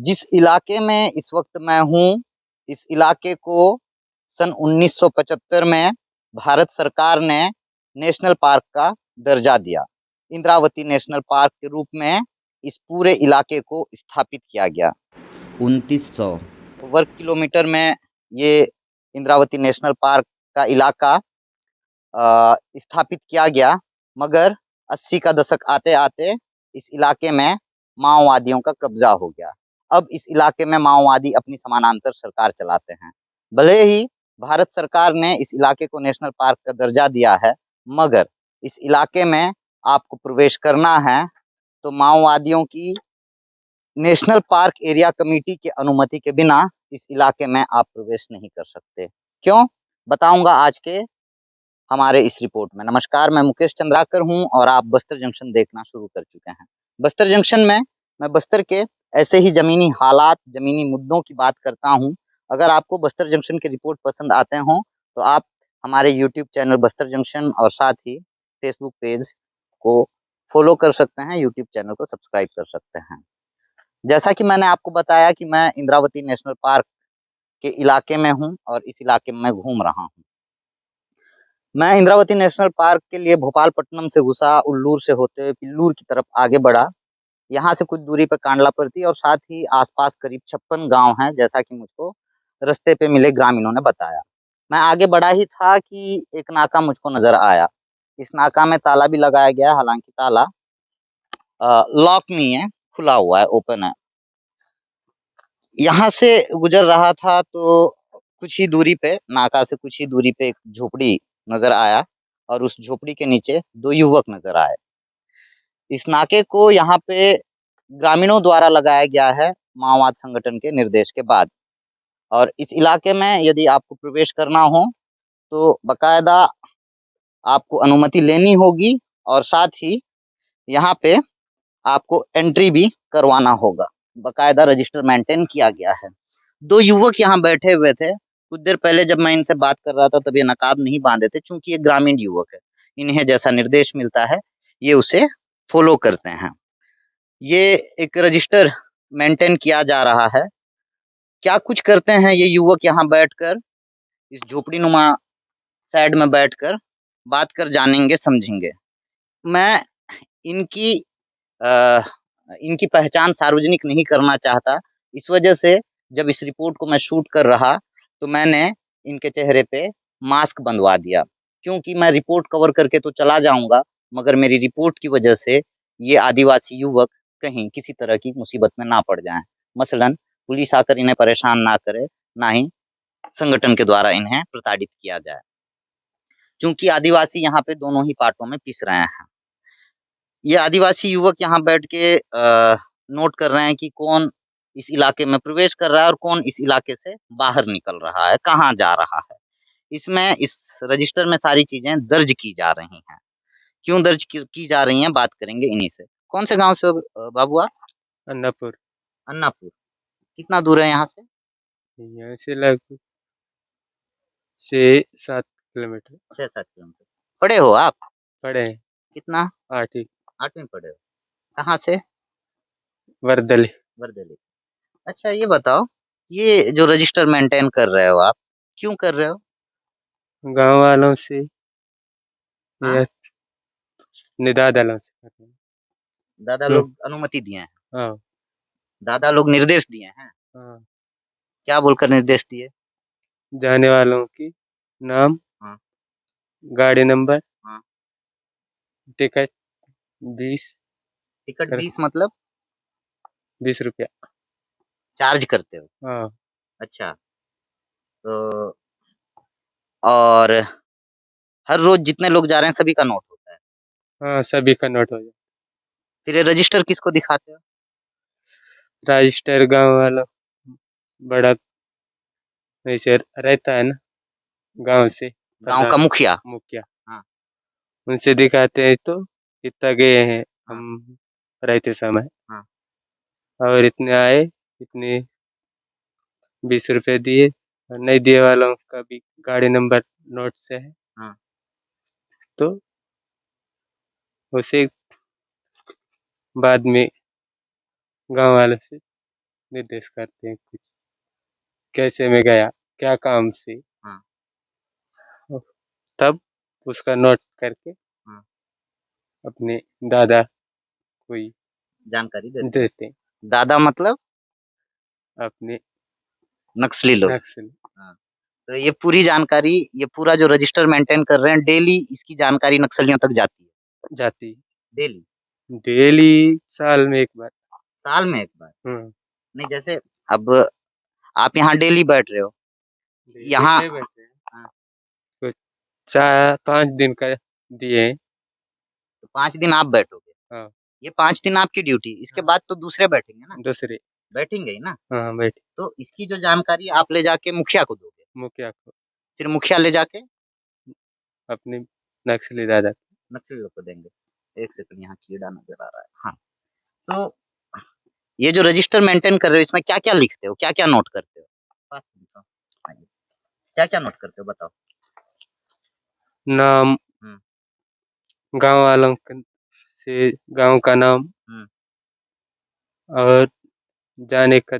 जिस इलाके में इस वक्त मैं हूँ, इस इलाके को सन 1975 में भारत सरकार ने नेशनल पार्क का दर्जा दिया। इंद्रावती नेशनल पार्क के रूप में इस पूरे इलाके को स्थापित किया गया। 2900 वर्ग किलोमीटर में ये इंद्रावती नेशनल पार्क का इलाका स्थापित किया गया, मगर 80 का दशक आते आते इस इलाके में माओवादियों का कब्जा हो गया। अब इस इलाके में माओवादी अपनी समानांतर सरकार चलाते हैं। भले ही भारत सरकार ने इस इलाके को नेशनल पार्क का दर्जा दिया है, मगर इस इलाके में आपको प्रवेश करना है तो माओवादियों की नेशनल पार्क एरिया कमेटी की अनुमति के बिना इस इलाके में आप प्रवेश नहीं कर सकते। क्यों, बताऊंगा आज के हमारे इस रिपोर्ट में। नमस्कार, मैं मुकेश चंद्राकर हूं और आप बस्तर जंक्शन देखना शुरू कर चुके हैं। बस्तर जंक्शन में मैं बस्तर के ऐसे ही जमीनी हालात, जमीनी मुद्दों की बात करता हूं। अगर आपको बस्तर जंक्शन के रिपोर्ट पसंद आते हों तो आप हमारे यूट्यूब चैनल बस्तर जंक्शन और साथ ही फेसबुक पेज को फॉलो कर सकते हैं, यूट्यूब चैनल को सब्सक्राइब कर सकते हैं। जैसा कि मैंने आपको बताया कि मैं इंद्रावती नेशनल पार्क के इलाके में हूं और इस इलाके में मैं घूम रहा हूं। मैं इंद्रावती नेशनल पार्क के लिए भोपालपट्टनम से घुसा, उल्लूर से होते हुए पिल्लूर की तरफ आगे बढ़ा। यहाँ से कुछ दूरी पर कांडलापरती और साथ ही आसपास करीब 56 गांव हैं, जैसा कि मुझको रास्ते पे मिले ग्रामीणों ने बताया। मैं आगे बढ़ा ही था कि एक नाका मुझको नजर आया। इस नाका में ताला भी लगाया गया, हालांकि ताला लॉक नहीं है, खुला हुआ है, ओपन है। यहाँ से गुजर रहा था तो कुछ ही दूरी पे, नाका से कुछ ही दूरी पे एक झोपड़ी नजर आया और उस झोपड़ी के नीचे 2 युवक नजर आए। इस नाके को यहाँ पे ग्रामीणों द्वारा लगाया गया है माओवाद संगठन के निर्देश के बाद। और इस इलाके में यदि आपको प्रवेश करना हो तो बकायदा आपको अनुमति लेनी होगी और साथ ही यहाँ पे आपको एंट्री भी करवाना होगा। बकायदा रजिस्टर मेंटेन किया गया है। 2 युवक यहाँ बैठे हुए थे। कुछ देर पहले जब मैं इनसे बात कर रहा था तब ये नकाब नहीं बांधे थे, चूंकि ये ग्रामीण युवक है। इन्हें जैसा निर्देश मिलता है ये उसे फॉलो करते हैं। ये एक रजिस्टर मेंटेन किया जा रहा है। क्या कुछ करते हैं ये युवक यहाँ बैठकर, इस झोपड़ी नुमा साइड में बैठकर बात कर जानेंगे, समझेंगे। मैं इनकी आ, इनकी पहचान सार्वजनिक नहीं करना चाहता। इस वजह से जब इस रिपोर्ट को मैं शूट कर रहा तो मैंने इनके चेहरे पे मास्क बंधवा दिया, क्योंकि मैं रिपोर्ट कवर करके तो चला जाऊंगा, मगर मेरी रिपोर्ट की वजह से ये आदिवासी युवक कहीं किसी तरह की मुसीबत में ना पड़ जाएं। मसलन पुलिस आकर इन्हें परेशान ना करे, ना ही संगठन के द्वारा इन्हें प्रताड़ित किया जाए, क्योंकि आदिवासी यहाँ पे दोनों ही पार्टों में पिस रहे हैं। ये आदिवासी युवक यहाँ बैठ के नोट कर रहे हैं कि कौन इस इलाके में प्रवेश कर रहा है और कौन इस इलाके से बाहर निकल रहा है, कहाँ जा रहा है। इसमें इस रजिस्टर में सारी चीजें दर्ज की जा रही हैं। क्यों दर्ज की जा रही हैं, बात करेंगे इन्हीं से। कौन से गांव से हो बाबू आप? अन्नापुर। अन्नापुर। कितना दूर है यहाँ से? यहाँ से लगभग 6-7 किलोमीटर। 6-7 किलोमीटर। पढ़े हो आप? पढ़े हैं। कितना? 8वीं। 8वीं पढ़े हो। कहाँ से? वर्दली। वर्दली। अच्छा ये बताओ, ये जो रजिस्टर मेंटेन कर रहे हो आप, क्यों कर रहे हो? गांव वालों से हाँ? या निदाद वालों से कर रहे हैं। दादा क्यों? लोग अनुमति दिए हैं? हाँ। दादा लोग निर्देश दिए हैं? हाँ। क्या बोलकर निर्देश दिए? जाने वालों की नाम, हाँ। गाड़ी नंबर, हाँ। टिकट 20 टिकट कर 20 मतलब 20 रुपया। चार्ज करते हो? हाँ। अच्छा। तो और हर रोज जितने लोग जा रहे हैं सभी का नोट होता है? हाँ, सभी का नोट हो जाए। फिर ये रजिस्टर किसको दिखाते हो? रजिस्टर गांव वालों, बड़ा ऐसे रहता है ना गांव से, गांव प्रधान का मुखिया? मुखिया, हाँ। उनसे दिखाते हैं तो इतना गए हैं हाँ। हम रहते समय, हाँ। और इतने आए, इतने 20 रुपए दिए, और नहीं दिए वालों का भी गाड़ी नंबर नोट से है, हाँ। तो उसे बाद में गांव वालों से निर्देश करते हैं कुछ कैसे मैं गया क्या काम से हाँ। तब उसका नोट करके हाँ। अपने दादा को ही जानकारी देते हैं। देते हैं दादा मतलब अपने नक्सली लोग। नक्सल हाँ। तो ये पूरी जानकारी, ये पूरा जो रजिस्टर मेंटेन कर रहे हैं, डेली इसकी जानकारी नक्सलियों तक जाती है। जाती डेली। डेली साल में एक बार। साल में एक बार। हम्म नहीं, जैसे अब आप यहाँ डेली बैठ रहे हो डेली यहाँ। नहीं बैठते हैं हाँ, तो 4-5 दिन का दिए हैं। तो 5 दिन आप बैठोगे। हाँ ये 5 दिन आपकी ड्यूटी, इसके हाँ, बाद तो दूसरे बैठेंगे ना। दूसरे बैठेंगे ही ना। हाँ बैठे तो इसकी जो जानकारी आप ले जाके मुखिया को दोगे, मुखिया को फिर मुखिया ले जाके अपने नक्सली दादा नक्सली लोग को देंगे। एक सेकंड, यहाँ कीड़ा नजर आ रहा है। हाँ। तो ये जो रजिस्टर मेंटेन कर रहे हो, इसमें क्या क्या लिखते हो, क्या क्या नोट करते हो? पास से दिखाओ। क्या क्या नोट करते हो बताओ। नाम हम्म। गांव वालों से गांव का नाम हम्म। और जाने का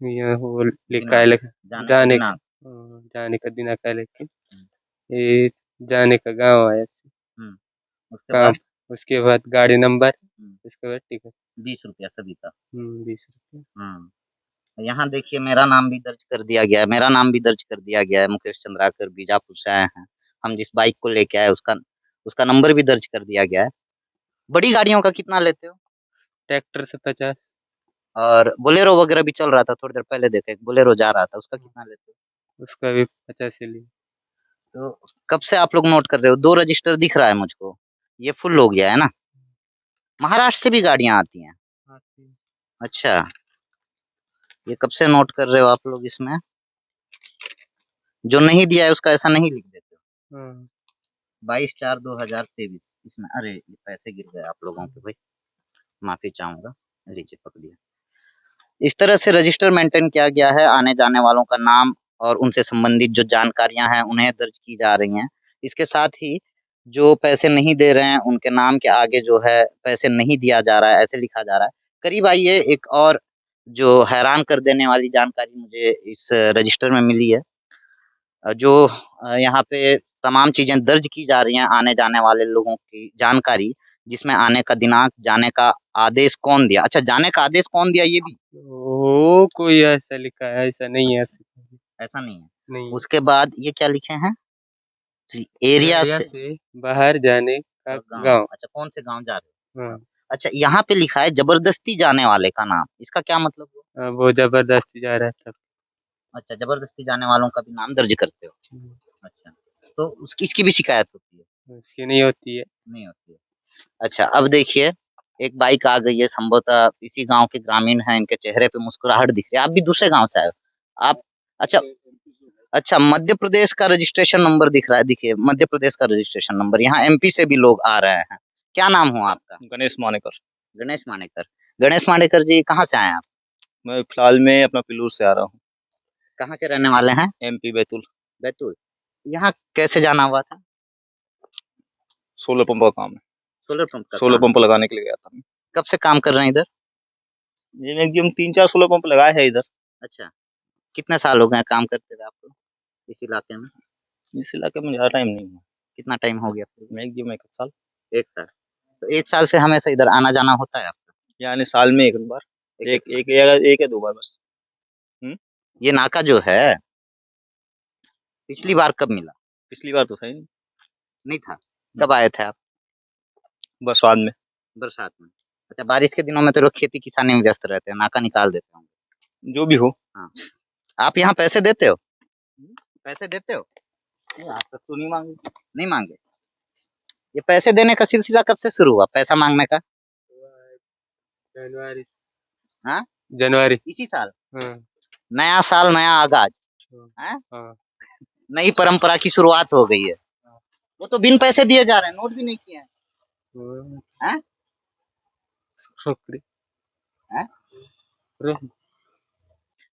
ये वो लिखा है दिनांक। लेकिन जाने का जाने का दिनांक। जाने का दिना का लेकिन हम्म। ये जाने का गांव है ऐसे हम्म। उसके काम बाद उसके बाद गाड़ी नंबर हम्म, उसके बाद टिकट 20 रुपया सभी का। 20 रुपये हम्म। यहाँ देखिए, मेरा नाम भी दर्ज कर दिया गया है, मेरा नाम भी दर्ज कर दिया गया है। मुकेश चंद्राकर बीजापुर से आए हैं। हम जिस बाइक को लेके आए, उसका उसका नंबर भी दर्ज कर दिया गया है। बड़ी गाड़ियों का कितना लेते हो? ट्रैक्टर से 50 और बोलेरो वगैरह भी चल रहा था, थोड़ी देर पहले देखा, एक बोलेरो जा रहा था, उसका कितना लेते हो? उसका भी 50 ही ली तो कब से आप लोग नोट कर रहे हो? 2 रजिस्टर दिख रहा है मुझको, ये फुल हो गया है ना। महाराष्ट्र से भी गाड़ियां आती हैं? अच्छा। ये कब से नोट कर रहे हो आप लोग इसमें? जो नहीं दिया है उसका ऐसा नहीं लिख देते हो? हाँ 22/4/2023 इसमें। अरे ये पैसे गिर गए आप लोगों के भाई, माफी चाहूंगा। लीजिए पकड़िए। इस तरह से रजिस्टर मेंटेन किया गया है। आने जाने वालों का नाम और उनसे संबंधित जो जानकारियां हैं उन्हें दर्ज की जा रही हैं। इसके साथ ही जो पैसे नहीं दे रहे हैं उनके नाम के आगे जो है पैसे नहीं दिया जा रहा है ऐसे लिखा जा रहा है। करीब आइए, एक और जो हैरान कर देने वाली जानकारी मुझे इस रजिस्टर में मिली है। जो यहाँ पे तमाम चीजें दर्ज की जा रही हैं, आने जाने वाले लोगों की जानकारी, जिसमें आने का दिनांक, जाने का आदेश कौन दिया। अच्छा, जाने का आदेश कौन दिया ये भी? वो कोई ऐसा लिखा है ऐसा नहीं है ऐसा ऐसा नहीं है। नहीं है उसके बाद ये क्या लिखे हैं जी? एरिया एरिया से से बाहर जाने का गांव। गांव अच्छा, कौन से गांव जा रहे हो? हाँ। हाँ अच्छा, यहाँ पे लिखा है जबरदस्ती जाने वाले का नाम, इसका क्या मतलब हुआ? वो जबरदस्ती जा रहा था अच्छा, जबरदस्ती जाने वालों का भी नाम दर्ज करते हो। अच्छा, तो उसकी इसकी भी शिकायत होती है? उसकी नहीं होती है नहीं होती है। अच्छा, अब देखिए, एक बाइक आ गई है, संभवतः इसी गांव के ग्रामीण हैं, इनके चेहरे पे मुस्कुराहट दिख रही है। आप भी दूसरे गांव से आए हो आप? अच्छा। अच्छा, मध्य प्रदेश का रजिस्ट्रेशन नंबर दिख रहा है, देखिए मध्य प्रदेश का रजिस्ट्रेशन नंबर। यहाँ एमपी से भी लोग आ रहे हैं। क्या नाम हुआ आपका? गणेश मानेकर। गणेश मानेकर। गणेश मानेकर जी, कहाँ से आए हैं आप? मैं फिलहाल में अपना पिलूर से आ रहा हूँ। कहाँ के रहने वाले हैं? एमपी बैतूल। बैतूल। यहाँ कैसे जाना हुआ था? सोलर पंप का काम है। सोलर पंप का सोलर काम। पंप लगाने के लिए गया था मैं। कब से काम कर रहे हैं इधर? ये मैक्सिमम 3-4 सोलर पंप लगाए हैं इधर। अच्छा, कितने साल हो गए काम करते हुए आपको इस इलाके में? इस इलाके में ज़्यादा टाइम नहीं हुआ, कितना टाइम हो गया आपको? मैक्सिमम 1 साल। 1 साल। तो 1 साल से हमेशा इधर आना जाना होता है आपका? यानी साल में 1 बार, एक एक एक या 1 या 2 बार बस। ये नाका जो है, पिछली बार कब मिला? पिछली बार तो सही नहीं, नहीं था। कब आए थे आप? बरसात में। बरसात में। अच्छा, बारिश के दिनों में तो लोग खेती किसानी में व्यस्त रहते हैं, नाका निकाल देते होंगे। जो भी हो। हाँ। आप यहाँ पैसे देते हो? पैसे देते हो? नहीं, आज तक तो नहीं मांगे। नहीं मांगे। ये पैसे देने का सिलसिला कब से शुरू हुआ, पैसा मांगने का? जनवरी हाँ, जनवरी इसी साल। हाँ नया साल, नया आगाज है, हाँ नई परंपरा की शुरुआत हो गई है। वो तो बिन पैसे दिए जा रहे हैं, नोट भी नहीं किए हैं। हैं? शुक्रिया हैं?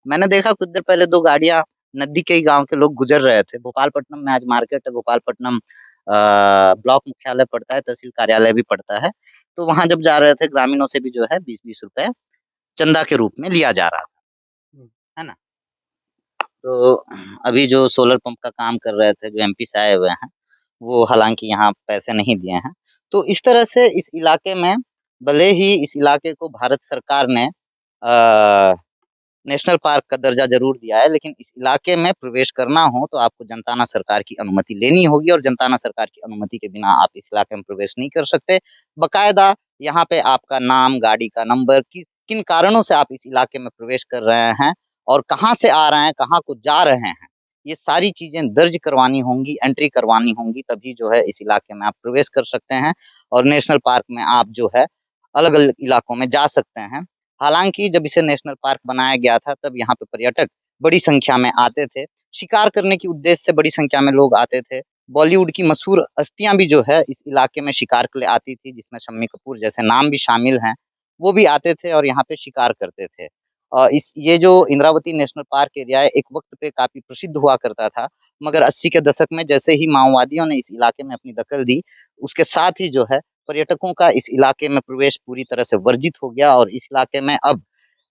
मैंने देखा कुछ देर पहले 2 गाड़ियां, नदी के ही गांव के लोग गुजर रहे थे। भोपालपट्टनम में आज मार्केट है, भोपालपट्टनम ब्लॉक मुख्यालय पड़ता है, तहसील कार्यालय भी पड़ता है। तो वहां जब जा रहे थे, ग्रामीणों से भी जो है 20-20 रुपए चंदा के रूप में लिया जा रहा था, हम्म। है ना। तो अभी जो सोलर पंप का काम कर रहे थे जो एमपी से आए हुए हैं, वो हालांकि यहाँ पैसे नहीं दिए हैं। तो इस तरह से इस इलाके में भले ही इस इलाके को भारत सरकार ने नेशनल पार्क का दर्जा जरूर दिया है, लेकिन इस इलाके में प्रवेश करना हो तो आपको जनताना सरकार की अनुमति लेनी होगी, और जनताना सरकार की अनुमति के बिना आप इस इलाके में प्रवेश नहीं कर सकते। बकायदा यहाँ पे आपका नाम, गाड़ी का नंबर, किन कारणों से आप इस इलाके में प्रवेश कर रहे हैं और कहाँ से आ रहे हैं, कहाँ को जा रहे हैं, ये सारी चीजें दर्ज करवानी होंगी, एंट्री करवानी होंगी, तभी जो है इस इलाके में आप प्रवेश कर सकते हैं और नेशनल पार्क में आप जो है अलग अलग इलाकों में जा सकते हैं। हालांकि जब इसे नेशनल पार्क बनाया गया था तब यहाँ पे पर्यटक बड़ी संख्या में आते थे, शिकार करने की उद्देश्य से बड़ी संख्या में लोग आते थे। बॉलीवुड की मशहूर हस्तियां भी जो है इस इलाके में शिकार के लिए आती थी, जिसमें शम्मी कपूर जैसे नाम भी शामिल हैं। वो भी आते थे और यहाँ पे शिकार करते थे। इस ये जो इंद्रावती नेशनल पार्क एरिया है एक वक्त पे काफी प्रसिद्ध हुआ करता था, मगर 80 के दशक में जैसे ही माओवादियों ने इस इलाके में अपनी दखल दी, उसके साथ ही जो है पर्यटकों का इस इलाके में प्रवेश पूरी तरह से वर्जित हो गया और इस इलाके में अब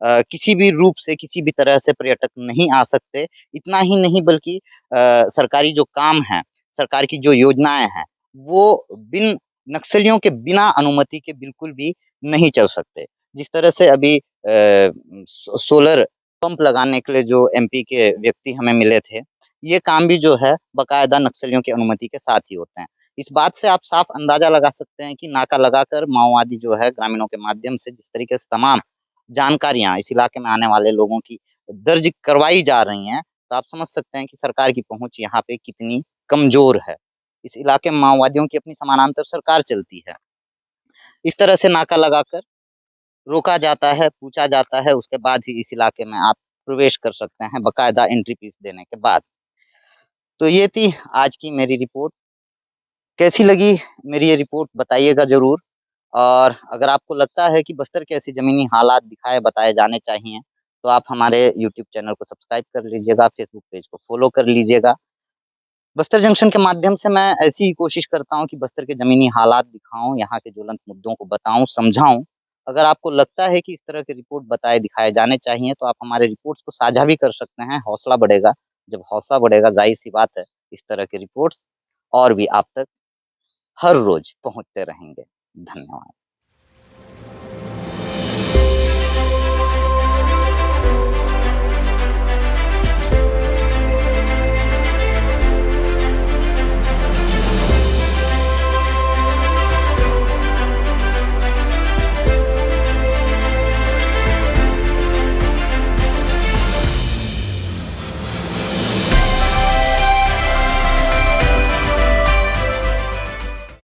किसी भी रूप से, किसी भी तरह से पर्यटक नहीं आ सकते। इतना ही नहीं बल्कि सरकारी जो काम है, सरकार की जो योजनाएं हैं, वो बिन नक्सलियों के बिना अनुमति के बिल्कुल भी नहीं चल सकते। जिस तरह से अभी सोलर पंप लगाने के लिए जो एमपी के व्यक्ति हमें मिले थे, ये काम भी जो है बाकायदा नक्सलियों की अनुमति के साथ ही होते हैं। इस बात से आप साफ अंदाजा लगा सकते हैं कि नाका लगाकर माओवादी जो है ग्रामीणों के माध्यम से जिस तरीके से तमाम जानकारियां इस इलाके में आने वाले लोगों की दर्ज करवाई जा रही हैं, तो आप समझ सकते हैं कि सरकार की पहुंच यहाँ पे कितनी कमजोर है। इस इलाके में माओवादियों की अपनी समानांतर सरकार चलती है। इस तरह से नाका लगाकर रोका जाता है, पूछा जाता है, उसके बाद ही इस इलाके में आप प्रवेश कर सकते हैं बकायदा एंट्री फीस देने के बाद। तो ये थी आज की मेरी रिपोर्ट। कैसी लगी मेरी ये रिपोर्ट बताइएगा ज़रूर। और अगर आपको लगता है कि बस्तर के ऐसे ज़मीनी हालात दिखाए बताए जाने चाहिए, तो आप हमारे यूट्यूब चैनल को सब्सक्राइब कर लीजिएगा, फेसबुक पेज को फॉलो कर लीजिएगा। बस्तर जंक्शन के माध्यम से मैं ऐसी ही कोशिश करता हूँ कि बस्तर के ज़मीनी हालात दिखाऊँ, यहाँ के ज्वलंत मुद्दों को बताऊँ, समझाऊँ। अगर आपको लगता है कि इस तरह के रिपोर्ट बताए दिखाए जाने चाहिए, तो आप हमारे रिपोर्ट्स को साझा भी कर सकते हैं, हौसला बढ़ेगा। जब हौसला बढ़ेगा, ज़ाहिर-सी बात है, इस तरह के रिपोर्ट्स और भी आप तक हर रोज़ पहुँचते रहेंगे। धन्यवाद।